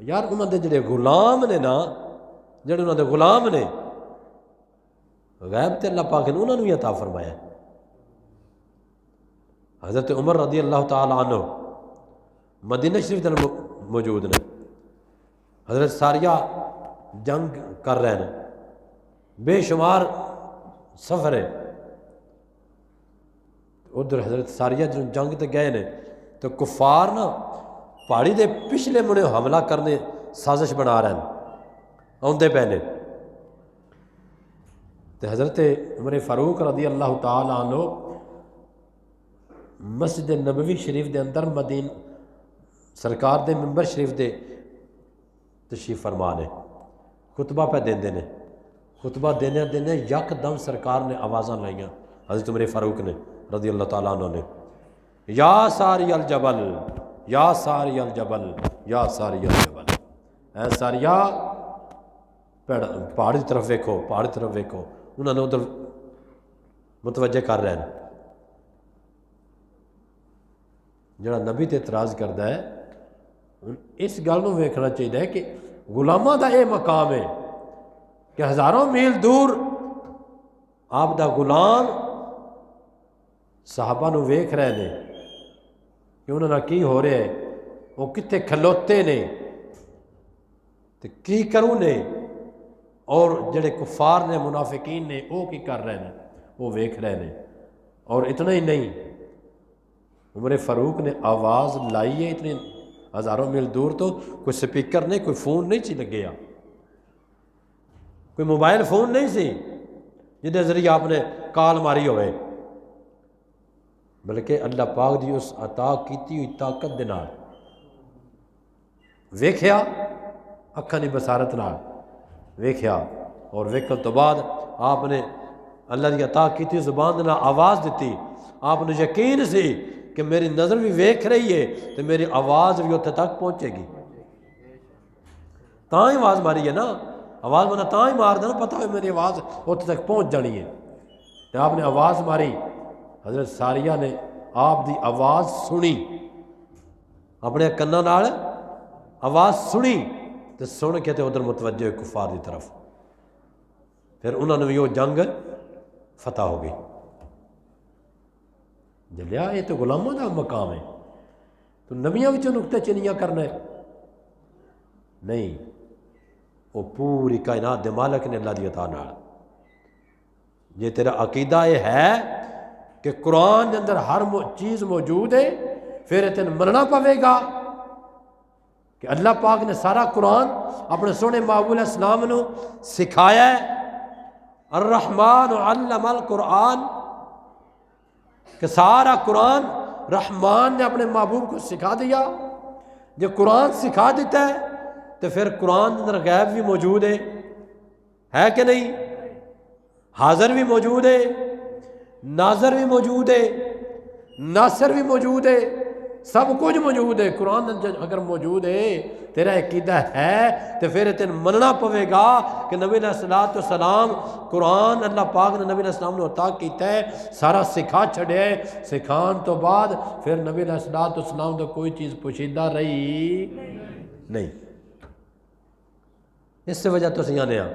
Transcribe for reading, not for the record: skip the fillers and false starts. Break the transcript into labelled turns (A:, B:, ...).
A: یار انہوں دے جڑے غلام نے نا، جڑے انہوں دے غلام نے، غیب تے اللہ پاک نے انہوں نے بھی عطا فرمایا ہے۔ حضرت عمر رضی اللہ تعالیٰ عنہ مدینہ شریف دے موجود نے، حضرت ساریہ جنگ کر رہے ہیں، بے شمار سفر ہے، ادھر حضرت ساریہ جنگ تے گئے نے تو کفار نا پہاڑی دے پچھلے منے حملہ کرنے سازش بنا رہے ہیں، آندے پہلے تو حضرت عمر فاروق رضی اللہ تعالیٰ عنہ مسجد نبوی شریف دے اندر مدین سرکار دے منبر شریف دے تشریف فرما نے خطبہ پہ دیندے نے، خطبہ دینے یک دم سرکار نے آوازاں لائیاں، حضرت عمر فاروق نے رضی اللہ تعالیٰ عنہ نے، یا ساری الجبل یا ساری الجبل یا ساری الجبل، اے ساریہ پہاڑی طرف ویکھو، پہاڑی طرف ویکھو، انہوں نے ادھر متوجہ کر رہے ہیں۔ جڑا نبی تے اعتراض کرتا ہے اس گل نو ویکھنا چاہیے کہ غلاماں دا اے مقام ہے کہ ہزاروں میل دور آپ دا غلام صحابہ نو ویکھ رہے نے کہ انہوں نے کی ہو رہا ہے، وہ کتے کھلوتے نے تو کی کروں نے، اور جڑے کفار نے منافقین نے وہ کی کر رہے ہیں وہ ویکھ رہے ہیں۔ اور اتنا ہی نہیں، عمر فاروق نے آواز لائی ہے اتنے ہزاروں میل دور، تو کوئی سپیکر نہیں، کوئی فون نہیں سی لگیا، کوئی موبائل فون نہیں سی جہدے ذریعے آپ نے کال ماری ہوئے، بلکہ اللہ پاک دی اس عطا کیتی ہوئی طاقت دے نال ویکھیا، اکھاں دی بصارت نال ویکھیا، اور ویکھن تو بعد آپ نے اللہ دی عطا کیتی زبان دے نال آواز دیتی، آپ نے یقین سی کہ میری نظر بھی ویکھ رہی ہے تو میری آواز بھی اتنے تک پہنچے گی، تاں ہی آواز ماری ہے نا، آواز منا تاں ہی مار دینا، پتہ ہے میری آواز اتنے تک پہنچ جانی ہے، تو آپ نے آواز ماری، حضرت ساریہ نے آپ دی آواز سنی، اپنے کناں نال آواز سنی، تو سن کے تے ادھر متوجہ ہوئے کفار دی طرف، پھر انہوں نے بھی وہ جنگ فتح ہو گئی۔ جلیا یہ تو غلاموں دا مقام ہے، تو نبیاں وچوں نکتے چنیاں کرنا ہے نہیں، وہ پوری کائنات دے مالک نے اللہ دی عطا نال۔ یہ تیرا عقیدہ یہ ہے کہ قرآن دے اندر ہر چیز موجود ہے، پھر تین مننا پوے گا کہ اللہ پاک نے سارا قرآن اپنے سونے محبوب علیہ السلام نو سکھایا ہے، الرحمن علم القرآن، کہ سارا قرآن رحمان نے اپنے محبوب کو سکھا دیا۔ جو قرآن سکھا دیتا ہے تو پھر قرآن اندر غیب بھی موجود ہے کہ نہیں، حاضر بھی موجود ہے، ناظر بھی موجود ہے، ناصر بھی موجود ہے، سب کچھ موجود ہے۔ قرآن اگر موجود ہے، تیرا عقیدہ ہے، تو پھر تین مننا پوے گا کہ نبی علیہ السلام قرآن اللہ پاک نے نبی علیہ السلام نے عطا کیتا ہے، سارا سکھا چھڑے ہے، سکھان تو بعد پھر نبی علیہ السلام تو کوئی چیز پوشیدہ رہی نہیں۔ اس سے وجہ تو سیانے ہیں